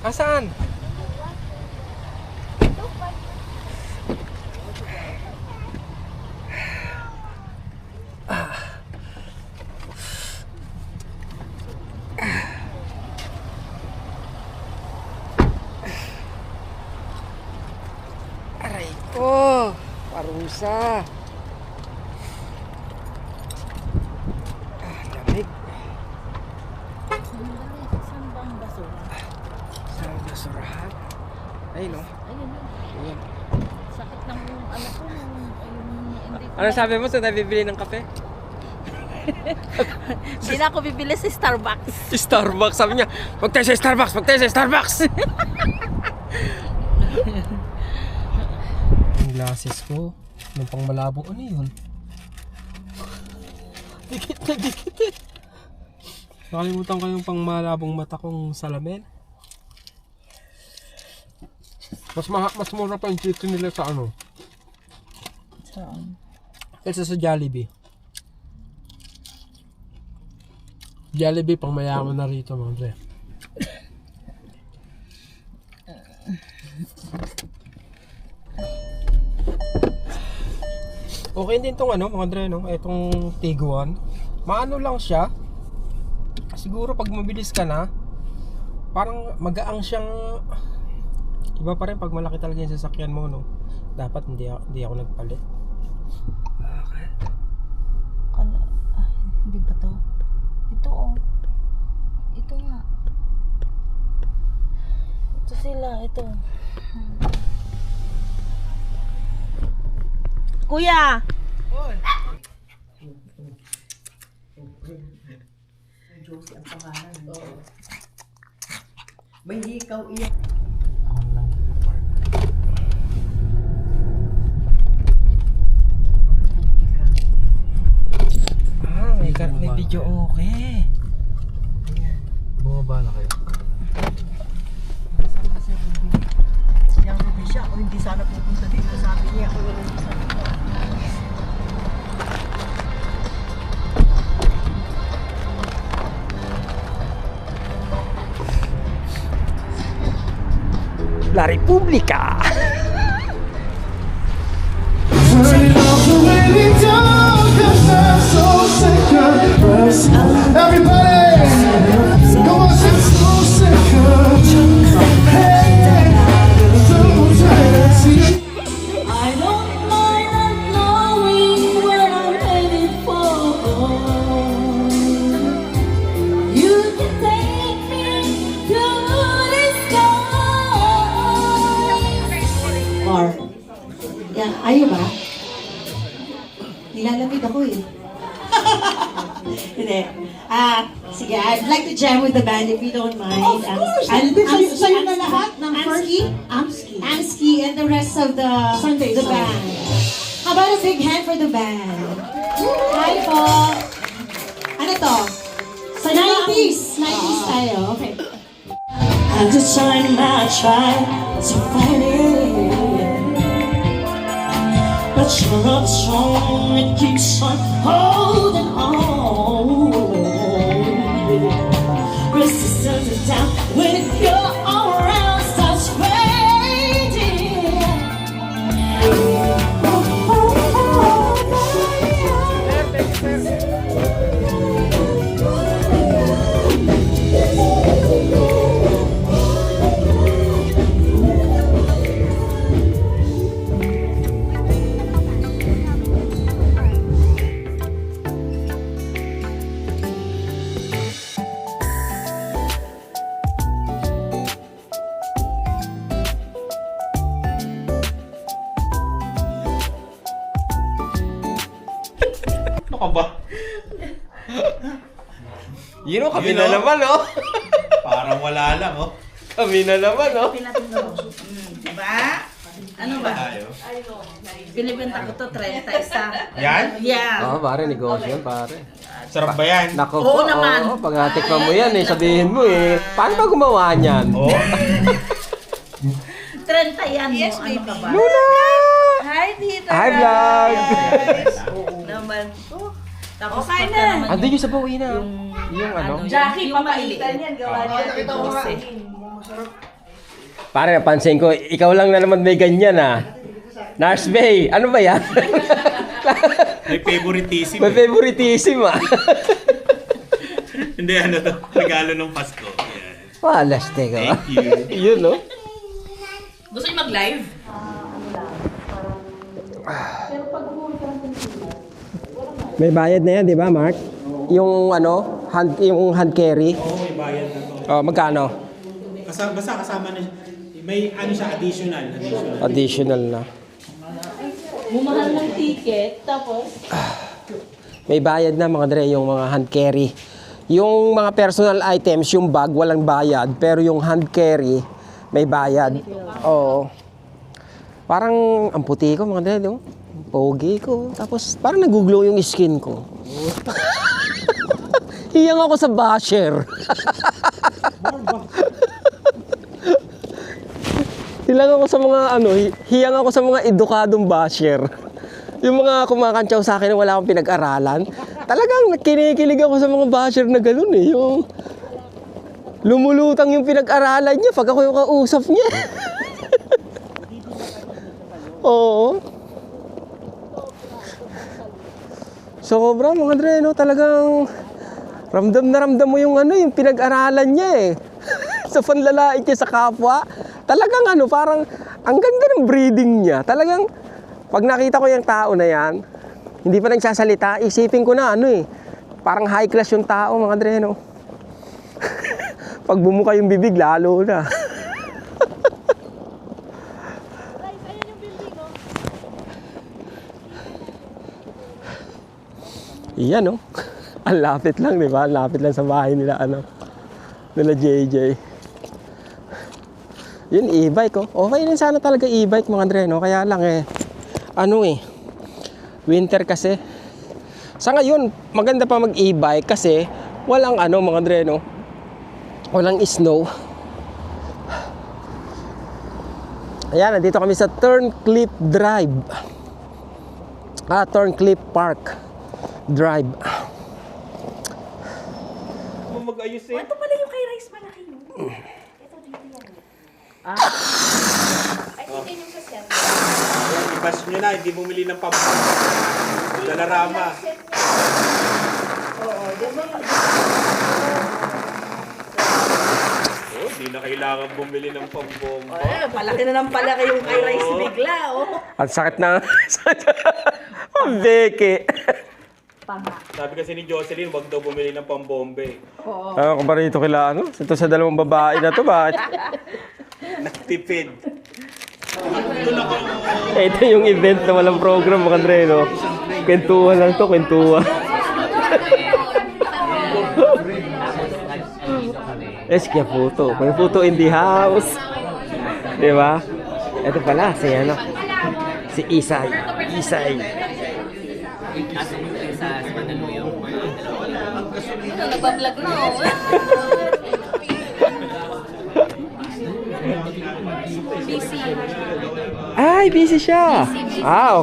Asaan? Aray ko, parusa. Lamig. Saan ba ang basura? Sa basurahan. Ayun o. Ayun. Ayun. Sakit ng ano ko. Hindi ko Ano sabi mo sa nabibili ng kape? Hindi na ako bibili sa Starbucks. Starbucks, sabi niya. Huwag tayo sa Starbucks, huwag tayo sa Starbucks! Yung glasses ko, yung pang malabo, ano yun? Dikit na dikit eh. Nakalimutan ko yung pang malabong mata kong salamin. Mas mura pa yung dito nila sa ano? Saan? Kaysa sa Jollibee. Jollibee pang mayaman na rito mga dre. Okay din tong ano mga dre no, itong Tiguan. Maano lang siya. Siguro pag mabilis ka na, parang magaang siyang iba pa rin pag malaki talaga yung sasakyan mo no. Dapat hindi ako nagpalit. Okay. Hindi ba to? Ito oh. Ito nga. Ito sila, ito. Kuya! Josie ang pangalan. May hikaw iyak. May video okay. Bumaba na kayo. Sama si Ruby. Yung Ruby siya, o hindi sana pupunta dito. Sabi niya, o hindi sana. La Repubblica! Everybody, come on, sing so second. I don't mind not knowing where I'm headed for. You can take me to the sky. Or, yeah, ayaw ba? Nilalamig ako eh. Hindi. Sige, I'd like to jam with the band if you don't mind. Of course! Sa'yo na lahat ng Amsky and the rest of the Sunday song. band. How about a big hand for the band? Hi po! Ano to? Sa 90s! 90s tayo. Okay. I'm just trying to try to fight it. But you're up strong and keeps on holding on. Resistance is down when you're around, starts fading. Ano ka ba? Yun o, kami na naman o. Parang wala lang, oh. Kami na naman o. Diba? Ano ba? Tayo. Binibenta ko to 30 isa. Yan? Yeah. Oo, pare, negosyo yan, pare. Sarap ba yan? Nako Oo po, naman. oo, pag natikman mo yan, sabihin mo paano ba gumawa niyan? Oo. 30 yan mo. Ano ka ba? Hi, Tita! Hi, vlog! Naman. Tapos Okay pagka na. naman Ando yung sa bawi na. Yung ano? Jackie, yung papalitan yan. Gawa niya. Nakita ko nga. Dose. Masarap. Pare, napansin ko, ikaw lang na naman may ganyan ah. Nars Bay, ano ba yan? May favoritism. May favoritism ah. Hindi, ano to? Regalo ng Pasko. Yan. Walas, teka. Thank you. Yun, no? Gusto niyo mag-live? May bayad na yan, di ba, Mark? Yung ano, yung hand carry. Oo, may bayad na to. Oh, magkano? Basta kasama na, may ano siya, additional. Additional na. Bumahal ng ticket, tapos... May bayad na mga dre, yung mga hand carry. Yung mga personal items, yung bag, walang bayad. Pero yung hand carry, may bayad. Oo. Parang ang puti ko mga dre, no? Pogi ko. Tapos parang nag-glow yung skin ko. Hiyang ako sa basher. Hilang ako sa mga ano, hiyang ako sa mga edukadong basher. Yung mga kumakantsaw sa akin na wala akong pinag-aralan, talagang kinikilig ako sa mga basher na gano'n eh. Yung lumulutang yung pinag-aralan niya pag ako yung kausap niya. Oo. Sobra mga dre, no? Talagang ramdam na ramdam mo yung ano, yung pinag-aralan niya eh. Sa panlalait niya sa kapwa. Talagang ano, parang ang ganda ng breeding niya. Talagang pag nakita ko yung tao na yan, hindi pa nagsasalita, isipin ko na ano eh. Parang high class yung tao mga dre, no? Pag bumuka yung bibig, lalo na. Iyan, no? Ang lapit lang, di ba? Ang lapit lang sa bahay nila, ano? Nila JJ. Yun, e-bike, oh. Okay din sana talaga e-bike, mga Andre, no? Kaya lang, ano winter kasi. Sa ngayon, maganda pa mag-e-bike kasi walang, mga Andre, no? Walang snow. Ayan, nandito kami sa Turncliffe Drive. Turncliffe Park Drive. Mag-ayos eh. Ito pala yung kay Rice malaki mo. Ito dito yan. Ay, ito yung sa set. I-bash nyo na, hindi bumili ng Dalarama. Oo, di ba? Oh, hindi na kailangan bumili ng pambomba. Ay, palaki na ng palaki yung kay Rice bigla, oh. Ang sakit na. Ang beke. Sabi kasi ni Jocelyn, wag daw bumili ng pambombe. Ano ka ba rito kila ano? Ito sa dalawang babae na to, bakit? Nagtipid. Ito yung event na walang program, mga Andre, no? Kwentuhan lang to, kwentuhan. Kaya photo. May photo in the house. Di ba? Ito pala, si Isay. Nagbablog na, oh. Busy. Ay, busy siya.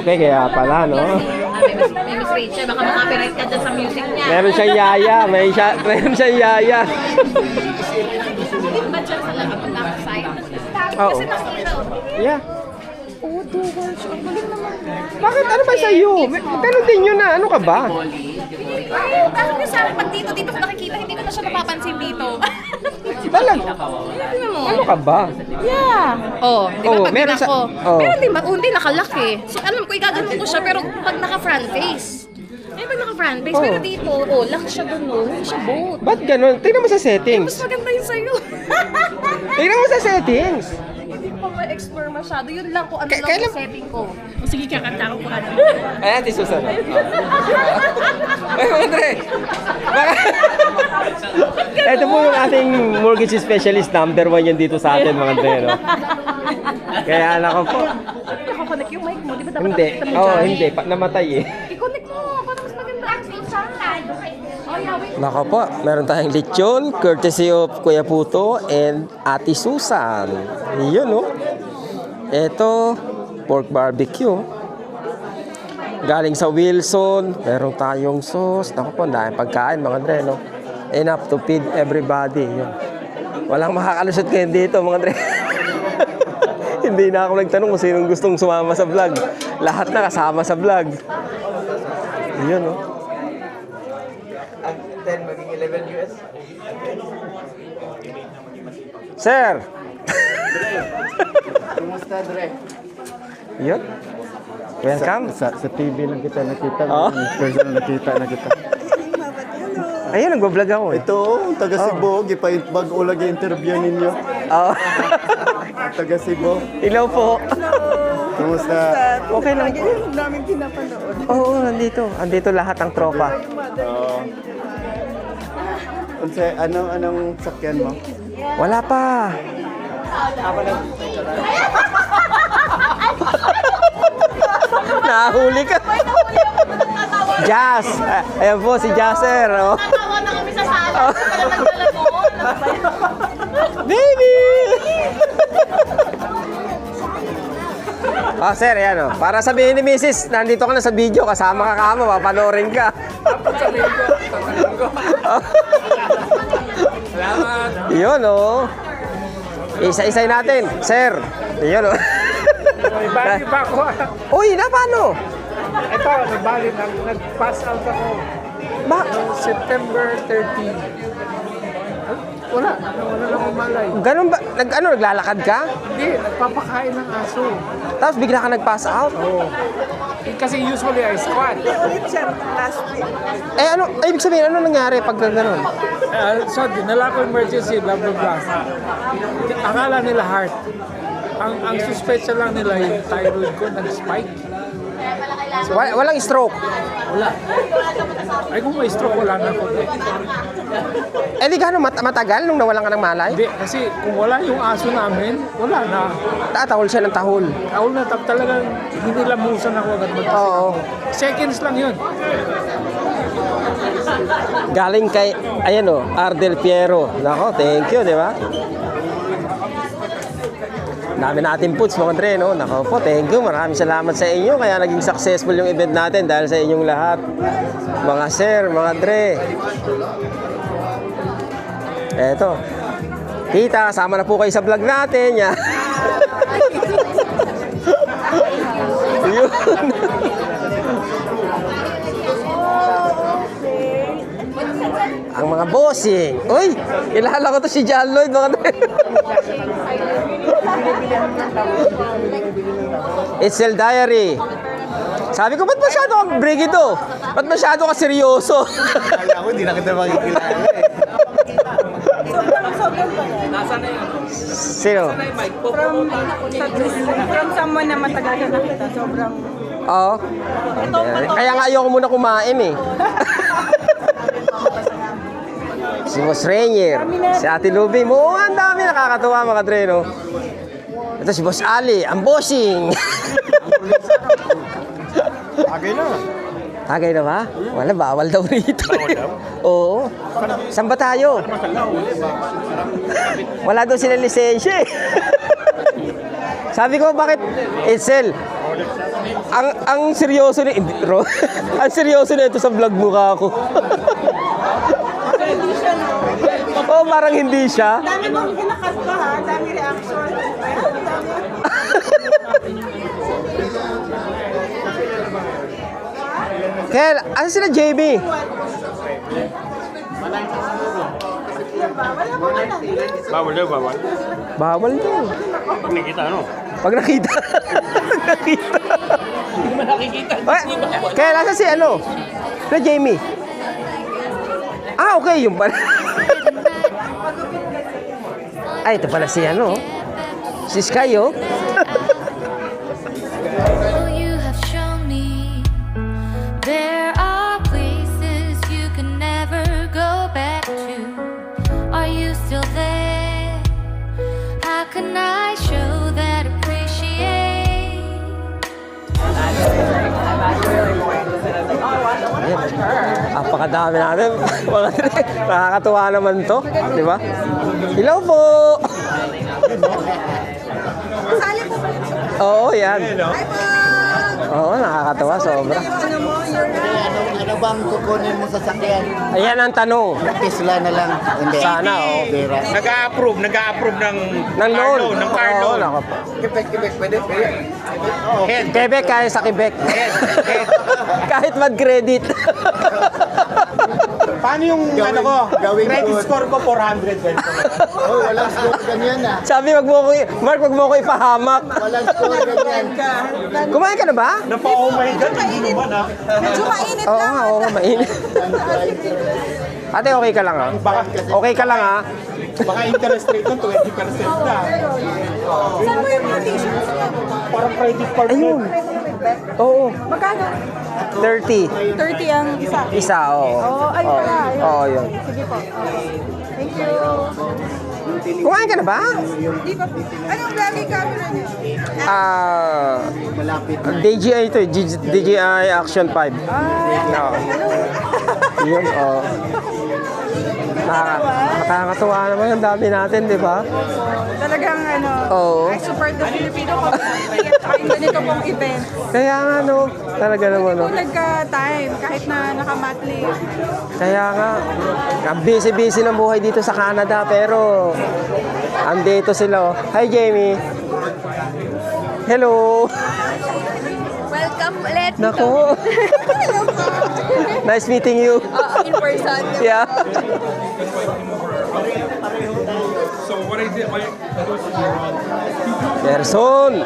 Okay, kaya pala, no? May Miss Rachel, baka makapiright ka dyan sa music niya. Meron siyang yaya. Meron siyang yaya. Hindi ba dyan sa lagi pag nakaside? Oo. Kasi nakita, oh. Yeah. Oh, 2 words. Ang galing naman. Bakit? Ano ba sa'yo? Ganun din yun na. Ano ka ba? Ay, kahit nga sa akin, pag dito ko nakikita, hindi ko na siya napapansin dito. Talaga? Ano ka ba? Yeah. Oh, di ba Oo, pag meron sa- ako. oo. Pero hindi nakalaki. So alam ko, igaganon ko siya, pero pag naka-front face. Ay, pag naka-front face, Oo. pero dito, laki siya doon, no? Hindi siya boat. Ba't ganun? Tingnan mo sa Mas settings. maganda yun sa'yo. Tingnan mo sa settings. Hindi pa ma-explore masyado. Yun lang kung ano lang Kailan- yung setting ko. O sige, kakanta ko ano. Ayan, di Susan. Ay, Andre. Ito po yung ating mortgage specialist. Number 1 yan dito sa atin, mga Andre. No? Kaya anak ko po. Nakakonect yung mic mo. Di ba dapat Hindi. nakikita mo Oo, dyan? hindi. Namatay eh. I-connect mo. Para mas maganda. Oh, yeah, wait. Nako po, meron tayong lechon, courtesy of Kuya Puto and Ate Susan. Yun, no? Ito, pork barbecue. Galing sa Wilson, meron tayong sauce. Nako po, dahil pagkain, mga Dre, no? Enough to feed everybody. Yun. Walang makakalusot kayo dito, mga Dre. Hindi na ako nagtanong kung sinong gustong sumama sa vlog. Lahat na kasama sa vlog. Yun, oh. Ang 10 maging 11 US. Sir! Kumusta, Dre? Yun. Welcome. Sa TV lang kita nakita. Oh. Personal nakita na kita. Ayun, nagbablog ako eh. Ito, taga Cebu. Gipait-bag o lagi interview ninyo. Oh. Taga Cebu. Hello po. Kumusta? Okay lang po. Namin pinapanood. Oo, nandito. Andito lahat ang tropa. Unsa, anong sakyan mo? Wala pa. Nahuli ka. Jazz. Ayan po si Jazzer. Oh. Tatawa na kami sa sala. Pala nagdalagon. Baby! Oh, sir, yan oh. Para sabihin ni Mrs. Nandito ka na sa video, kasama ka kamo, papanoorin ka. Yun oh. Isa-isay natin, sir. Yun oh. Bali pa ako. Uy, na paano? Ito, nagbali, nag-pass out ako. Ba? September 13. Wala lang umalay. Ganun ba? Naglalakad ka? Hindi, nagpapakain ng aso. Tapos bigla ka nag-pass out? Oo. Kasi usually I squat. Eh ano, ibig sabihin, ano nangyari pag gano'n? So, dinala ko emergency, blah, blah, blah. Akala nila heart. Ang suspect lang nila yung thyroid ko nag-spike. Walang stroke. Wala. Ay, kung may stroke, wala na ako. Eh di gano'n matagal nung nawalan ka ng malay? Hindi, kasi kung wala yung aso namin, wala na. Tatahol siya ng tahol. Ako na talagang hinilamusan ako agad magkasik. Oo. Seconds lang yun. Galing kay, ayan o, Ardel Piero. Nako, thank you, di ba? Dami natin puts mga Dre, no? Nako po, thank you. Maraming salamat sa inyo. Kaya naging successful yung event natin dahil sa inyong lahat. Mga sir, mga Dre. Eto. Tita, kasama na po kayo sa vlog natin. Yan. Yun. Ang mga bossing. Uy, kilala ko to si John Lloyd, mga Dre. It's El Diary. Sabi ko, ba't masyado kang brigido? Ba't masyado ka seryoso? Kala ko, hindi na kita makikilala eh. Sino? From someone na matagal ka nakita, sobrang... Oo. Kaya nga ayoko muna kumain eh. Si Boss Rainier, si Ate Luby. Oo, ang dami nakakatuwa mga Dre, no? Ito si Boss Ali, ang bossing. Agay na. Tagay na ba? Wala, bawal daw rito. Bawal daw? Oo. Saan ba tayo? Wala daw sila lisensya eh. Sabi ko, bakit? Edsel, ang seryoso ni... ang seryoso na ito sa vlog mukha ako. Oo, parang hindi siya. Dami mong kinakat ka ha, dami reaction. Kaya, asa sila JB? Bawal daw, bawal. Bawal daw. Pag nakita, ano? Pag nakita. Hindi naman nakikita. Kaya nasa si ano? Na Jamie. Ah, okay, yung pala. Ay, ito pala si ano. Si Sky, oh. You have shown me there are places you can never go back to. Are you still there? How can I show that appreciate? Apakadami natin. Nakakatuwa naman to. Di ba? Hello po! Oo, yan. Oo, nakakatawa. Sobra. Ano bang kukunin mo sa sakyan? Ayan ang tanong. Tesla na lang. Hindi. Sana, oh. Bira. Nag-a-approve ng loan. ng car Oo, loan. nako po. Quebec, pwede. Quebec, kaya sa Quebec. Kahit mag-credit. Paano yung gawing credit good. score ko 400? Oh, walang score ganyan ah. Sabi, Mark, wag mo ko ipahamak. Walang score ganyan. Kumain ka na ba? Oh my God, hindi naman ah. Medyo mainit Oo nga, oo nga, mainit. Ate, okay ka lang ha? Okay ka lang ha? Baka interest rate nun 20% na. Saan mo yung mga t-shirts niya? Parang credit card nun. Oo. Magkano? 30. 30 ang isa. Isa, oo. Oo, ano Oo. pala? Ayun. Oo, yun. Sige po. Okay. Thank you. Kumain ka na ba? Di ba? Anong vloggy camera niyo? DJI ito, DJI Action 5. No. Yun, oo. Nakakatuwa naman ang dami natin, di ba? Talagang ano, Oo. I support the Filipino community at saka yung ganito pong event. Kaya nga, no. Talaga naman, no. Kung nagka-time, kahit na nakamat leave. Kaya nga, ang busy-busy ng buhay dito sa Canada, pero andito sila. Oh. Hi, Jamie. Hello. Welcome ulit. Nako. Nice meeting you. In person. Yeah. Gerson.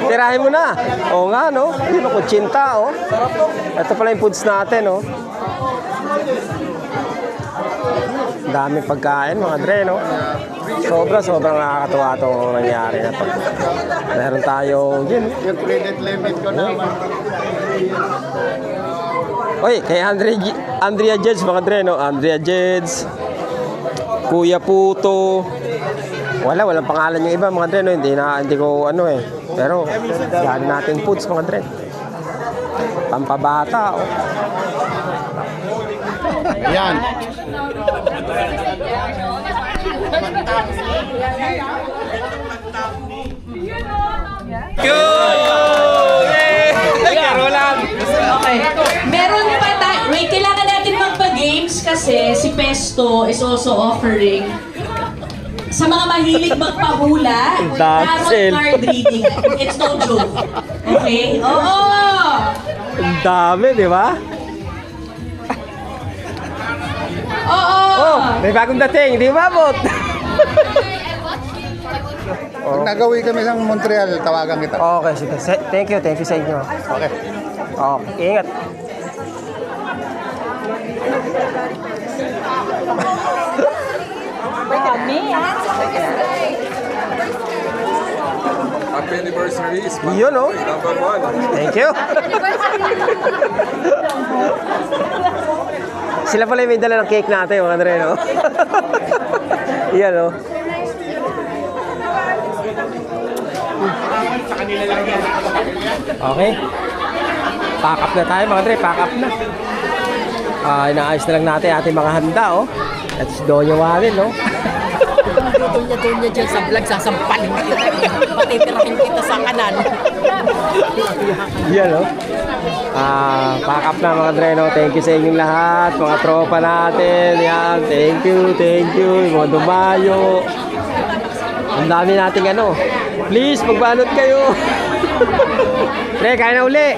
Tirahin mo na. Oo nga, no? Yun ako, kutsinta, oh. Ito pala yung foods natin, oh. Dami pagkain, mga dre, no? Sobrang nakakatuwa itong nangyari na to. Meron tayong, yun. Yung credit limit ko naman. Oy, kay Andrea Jeds, mga dre, no? Andrea Jeds, Kuya Puto. Walang pangalan yung iba, mga dre, no? Hindi ko ano eh. Pero, yan natin foods, mga dre. Pampabata, oh. Ayan. Okay. Meron pa tayo. Wait, kailangan natin magpa-games kasi si Pesto is also offering sa mga mahilig magpahula, tarot card reading. It's no joke. Okay? Oo! Ang dami, di ba? Oo! Oh, may bagong dating, di ba, Bot? Pag nagawi kami sa Montreal, tawagan kita. Okay, sige. Thank you sa inyo. Okay. Okay, ingat. Happy anniversary is Yun, oh. number 1. Thank you. Sila pala yung may dala ng cake natin, mga Andre, no? Yan, oh. Okay. Pack up na tayo, mga Andre. Pack up na. Inaayos na lang natin ating mga handa, oh. At si Doña Warren, no? Tunya dyan sa vlog, sasampalin kita. Patitirahin kita sa kanan. Yan, no? Pack up na, mga Dre, no? Thank you sa inyong lahat, mga tropa natin. Yan, thank you. Yung mga dumayo. Ang dami nating ano. Please, magbalot kayo. Dre, kain na uli.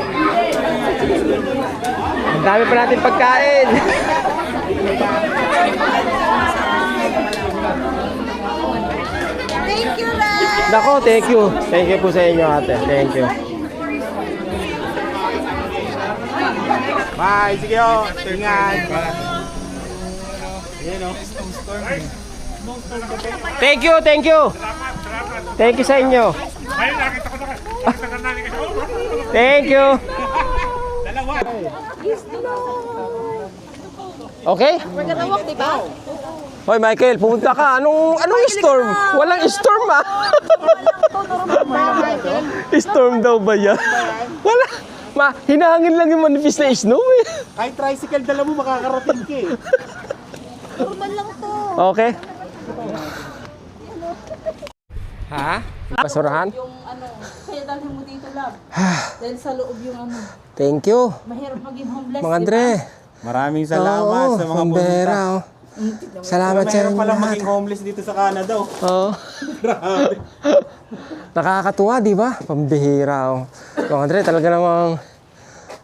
Ang dami pa natin pagkain. Thank you, Ray! Nako, thank you. Thank you po sa inyo, ate. Thank you. Bye, sige o. Ingat. Thank you. Thank you sa inyo. Thank you. Okay? We're gonna walk, diba? Hoy, Michael, pumunta ka. Anong storm? Walang storm, ah. Storm daw ba yan? Wala. Hinahangin lang yung manifest na snow, eh. Kahit tricycle dala mo, makakarating ka eh. Normal lang to. Okay. Ha? Basurahan? Yung ano, kaya dadalhin mo dito, love. Dahil sa loob yung ano, Thank you, mahirap maging homeless, Mga Andre. Maraming salamat Oo, sa mga pambera, oh. Salamat sa Meron inyo palang lahat. maging homeless dito sa Canada. Oh. Oo. Nakakatuwa, di ba? Pambihira, oh. Mga Andre, talaga namang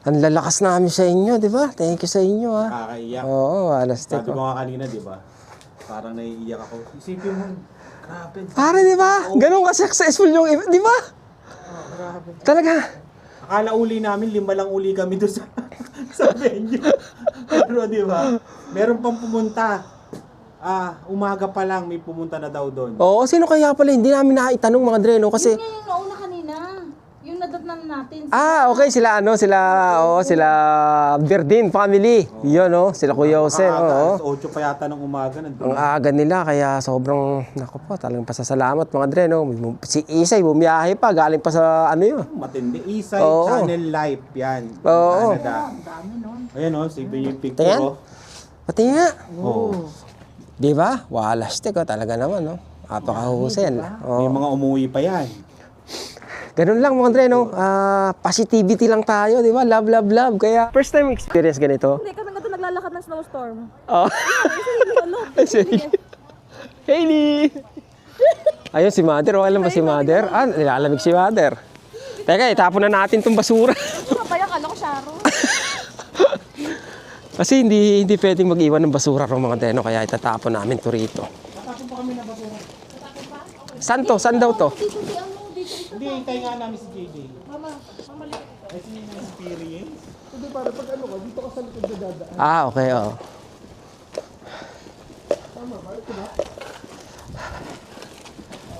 ang lalakas namin sa inyo, di ba? Thank you sa inyo, ha. Kakaiyak. Oo, alas Sabi ko nga kanina, di ba? Parang naiiyak ako. Isipin mo, grabe. Pare, di ba? Ganun ka successful yung, di ba? Talaga. Akala uli namin, 5 lang uli kami doon sa venue. Pero di ba? Meron pang pumunta. Umaga pa lang may pumunta na daw doon. Oo, sino kaya pala? Hindi namin naitanong, mga Andre, no? Kasi, Yun nga yung nauna kanina. Yung nadatnan natin. okay, sila Verdin family. Yun, no? Sila Kuya Jose, oo. 8 pa yata ng umaga. Ang aga nila, kaya sobrang, naku po, talagang pasasalamat, mga Andre, no? Si Isay, bumiyahe pa, galing pa sa, ano yun? Matindi. Isay Oo. Channel Live yan. Oo. Canada. Ayan o, sige yung picture Tingnan. ko. Pati nga. Oh. Di ba? Walastik, talaga naman, no? Apakahusay yan. May mga umuwi pa yan. Ganun lang, mga Andre, no? Positivity lang tayo, di ba? Love, love, love. Kaya, first time experience ganito. Hindi kami nga ito naglalakad ng snowstorm. Oh. Hailey! Ayun, si Mother. Alam ba si Mother? Nilalamig si Mother. Teka, itapon na natin tong basura. Kaya kala ko Sharon. Kasi hindi pwedeng mag-iwan ng basura ng mga Deno, kaya itatapon namin to rito. Saan to? Saan daw to? Hindi, tayo nga namin si JJ. Ay, si experience. Okay, oo.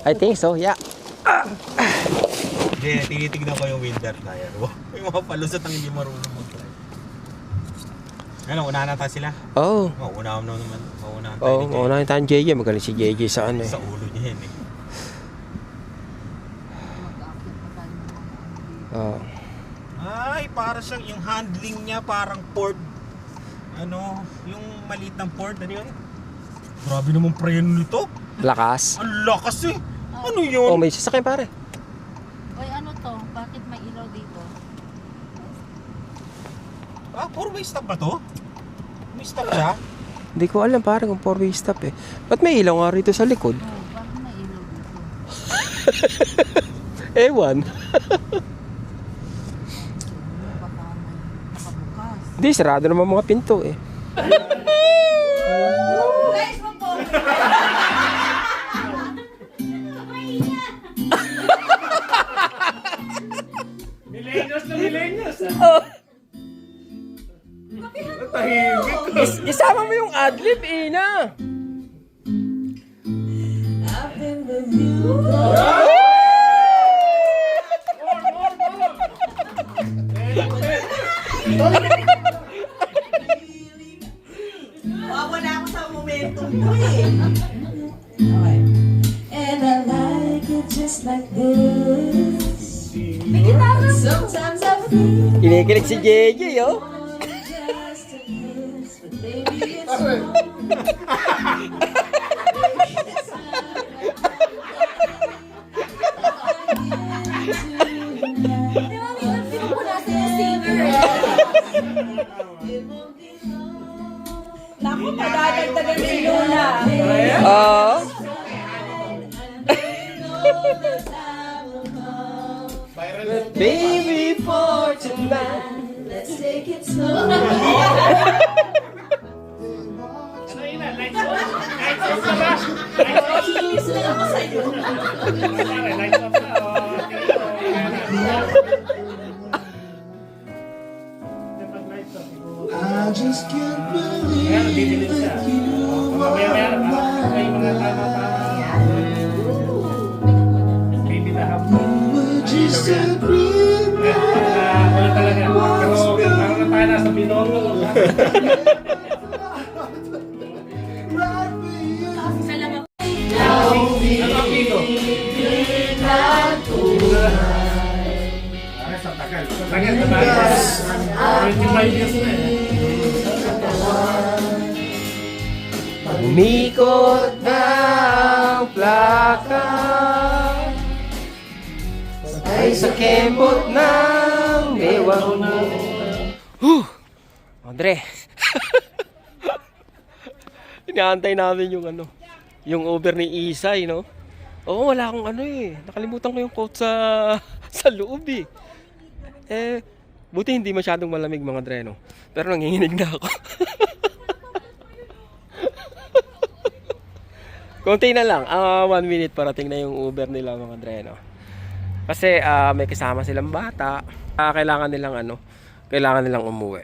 I think so, yeah. Hindi, tinitignan ko yung winter tire. May mga palusot ang hindi marunong mag-drive. Ano, unahan na tayo sila? Oo. Unahan na naman. Unahan tayo Oo, ni JJ. maunahin tayo JJ. Magaling si JJ sa ano eh. Sa ulo niya yan eh. Oo. Ay, para siyang yung handling niya parang Ford. Ano, yung maliit ng Ford. Ano yun? Grabe naman preno nito. Lakas. Ang lakas eh. Ano yun? Oh, may sasakyan pare. Uy, ano to? Bakit may ilaw dito? Puro may stop ba to? May stop siya? Hindi ko alam pare kung 4-way stop eh. Ba't may ilaw nga rito sa likod? Bakit may ilaw dito? Ewan. Baka may nakabukas. Hindi, sarado naman mga pinto eh. Isama mo yung adlib, Ina. Wala ako sa momentum mo eh. Okay. And I like it just like this. Sometimes I feel Kinikilig si JJ, oh. just a kiss, but baby it's wrong. Naku, madadagdagan si Lola. Oo. Baby, for tonight. Let's take it slow. I just can't believe that you are mine. We're just a dream. Right for you. Umikot ng plaka. ay sa kembot ng bewang mo. Andre. Inaantay namin yung yung Uber ni Isay, no? Oo, wala akong nakalimutan ko yung quote sa loob eh. Buti hindi masyadong malamig mga Dre, no? Pero nanginginig na ako. Konti na lang, 1 minute parating na yung Uber nila mga Dre, no? Kasi may kasama silang bata. Kailangan nilang umuwi.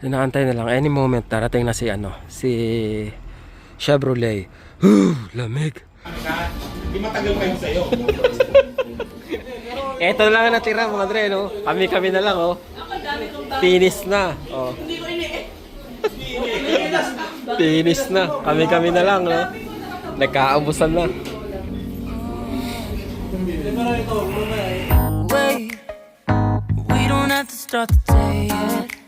Inaantay na lang, any moment darating na si Chevrolet. Lamig. Hindi matagal kayo sa'yo. Eto lang ang natira mga Dre, no? Kami na lang, oh. Finish na. Oh. Finish na. Kami na lang, no? Nagkaubusan na. Wait, we don't have to start the day yet.